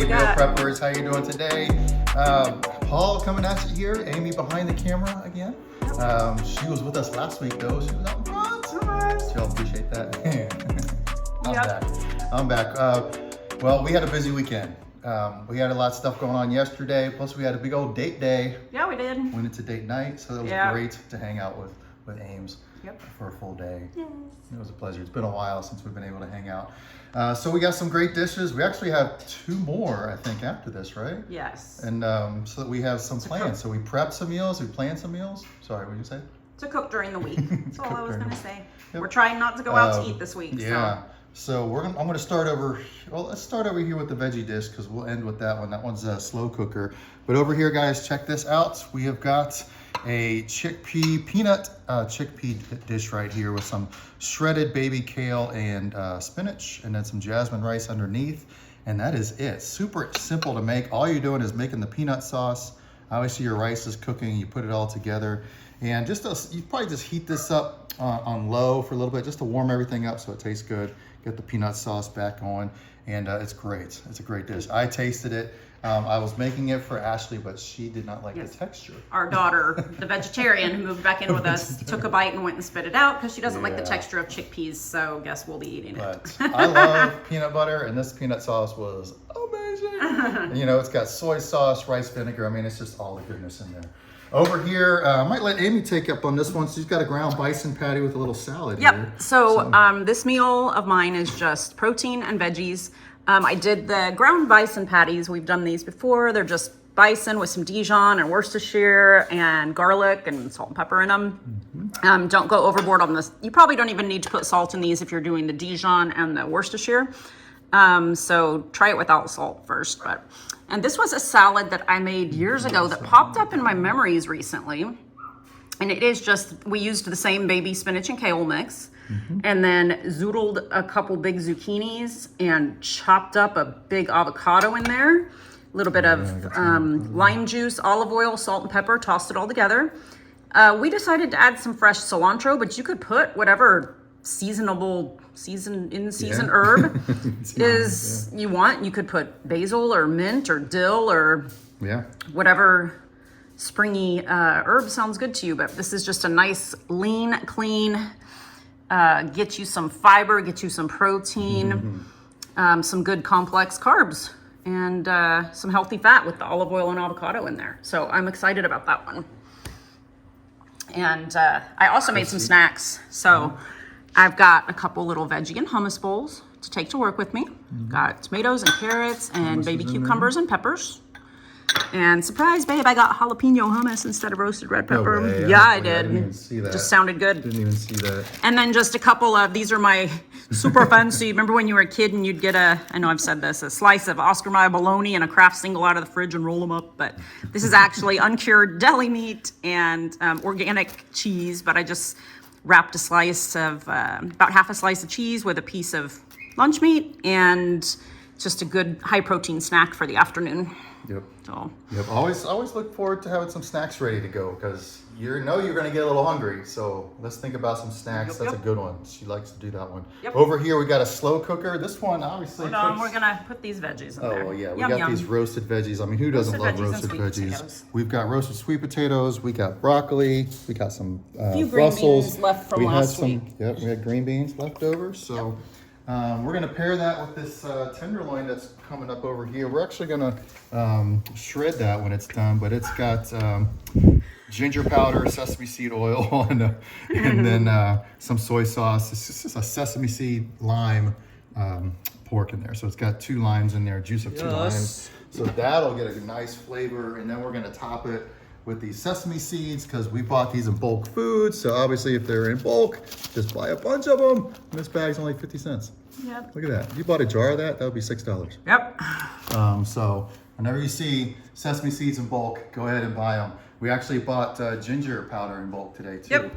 Meal Preppers. How you doing today? Paul coming at you here. Amy behind the camera again. She was with us last week though. She was out in front. So y'all appreciate that. I'm back. Well, we had a busy weekend. We had a lot of stuff going on yesterday. Plus, we had a big old date day. Yeah, we did. Went into date night, so it was great to hang out with Ames for a full day. Yes. It was a pleasure. It's been a while since we've been able to hang out. So we got some great dishes. We actually have 2 more, I think, after this, right? Yes. And so that we have some plans. So we prepped some meals. We planned some meals. Sorry, what did you say? To cook during the week. That's all I was going to say. Yep. We're trying not to go out to eat this week. Yeah. So I'm going to start over. Well, let's start over here with the veggie dish because we'll end with that one. That one's a slow cooker. But over here, guys, check this out. We have got a chickpea dish right here with some shredded baby kale and spinach, and then some jasmine rice underneath. And that is it. Super simple to make. All you're doing is making the peanut sauce. Obviously, your rice is cooking. You put it all together. And you probably just heat this up on low for a little bit just to warm everything up so it tastes good. Get the peanut sauce back on, and it's great. It's a great dish. I tasted it. I was making it for Ashley, but she did not like the texture. Our daughter, the vegetarian who moved back in with us, took a bite and went and spit it out because she doesn't like the texture of chickpeas, so guess we'll be eating it. I love peanut butter, and this peanut sauce was amazing. You know, it's got soy sauce, rice vinegar. I mean, it's just all the goodness in there. Over here, I might let Amy take up on this one. She's got a ground bison patty with a little salad here. So this meal of mine is just protein and veggies. I did the ground bison patties. We've done these before. They're just bison with some Dijon and Worcestershire and garlic and salt and pepper in them. Don't go overboard on this. You probably don't even need to put salt in these if you're doing the Dijon and the Worcestershire. So try it without salt first. And this was a salad that I made years ago that popped up in my memories recently. And it is just, we used the same baby spinach and kale mix. And then zoodled a couple big zucchinis and chopped up a big avocado in there. A little bit of lime juice, olive oil, salt and pepper, tossed it all together. We decided to add some fresh cilantro, but you could put whatever season herb you want. You could put basil or mint or dill or whatever springy herb sounds good to you. But this is just a nice, lean, clean, get you some fiber, get you some protein, some good complex carbs, and some healthy fat with the olive oil and avocado in there. So I'm excited about that one. And I also made some snacks. So I've got a couple little veggie and hummus bowls to take to work with me. Got tomatoes and carrots and baby cucumbers and peppers. And surprise, babe, I got jalapeno hummus instead of roasted red pepper. No way. Yeah, I did. I didn't even see that. Just sounded good. Didn't even see that. And then just a couple of, these are my super fancy. Remember when you were a kid and you'd get I know I've said this, a slice of Oscar Mayer bologna and a Kraft single out of the fridge and roll them up. But this is actually uncured deli meat and organic cheese. But I just wrapped a slice of, about half a slice of cheese with a piece of lunch meat and just a good high protein snack for the afternoon. Always look forward to having some snacks ready to go because you're going to get a little hungry. So let's think about some snacks. That's a good one. She likes to do that one. Over here we got a slow cooker. This one obviously. Hold on, we're gonna put these veggies in there. Oh well, yeah, we got these roasted veggies. I mean, who doesn't love roasted veggies? We've got roasted sweet potatoes. We got broccoli. We got some few green beans left from last week. Yep, we had green beans left over. So. We're going to pair that with this tenderloin that's coming up over here. We're actually going to shred that when it's done, but it's got ginger powder, sesame seed oil, and then some soy sauce. It's just a sesame seed lime pork in there. So it's got 2 limes in there, juice of 2 limes. So that'll get a nice flavor, and then we're going to top it with these sesame seeds because we bought these in bulk food. So obviously if they're in bulk, just buy a bunch of them. And this bag's only 50 cents. Yep. Look at that. If you bought a jar of that, that would be $6. Yep. So whenever you see sesame seeds in bulk, go ahead and buy them. We actually bought ginger powder in bulk today too.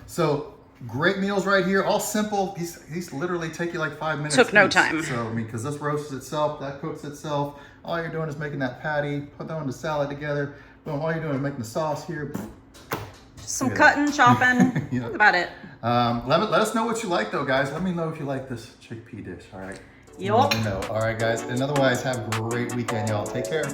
So great meals right here, all simple. These literally take you like 5 minutes. Took no time. So I mean, because this roasts itself, that cooks itself. All you're doing is making that patty, put that on the salad together. Boom, all you're doing is making the sauce here. Some cutting, chopping, that's about it. Let us know what you like though, guys. Let me know if you like this chickpea dish, all right? Yup. You never know. All right, guys. And otherwise, have a great weekend, y'all. Take care.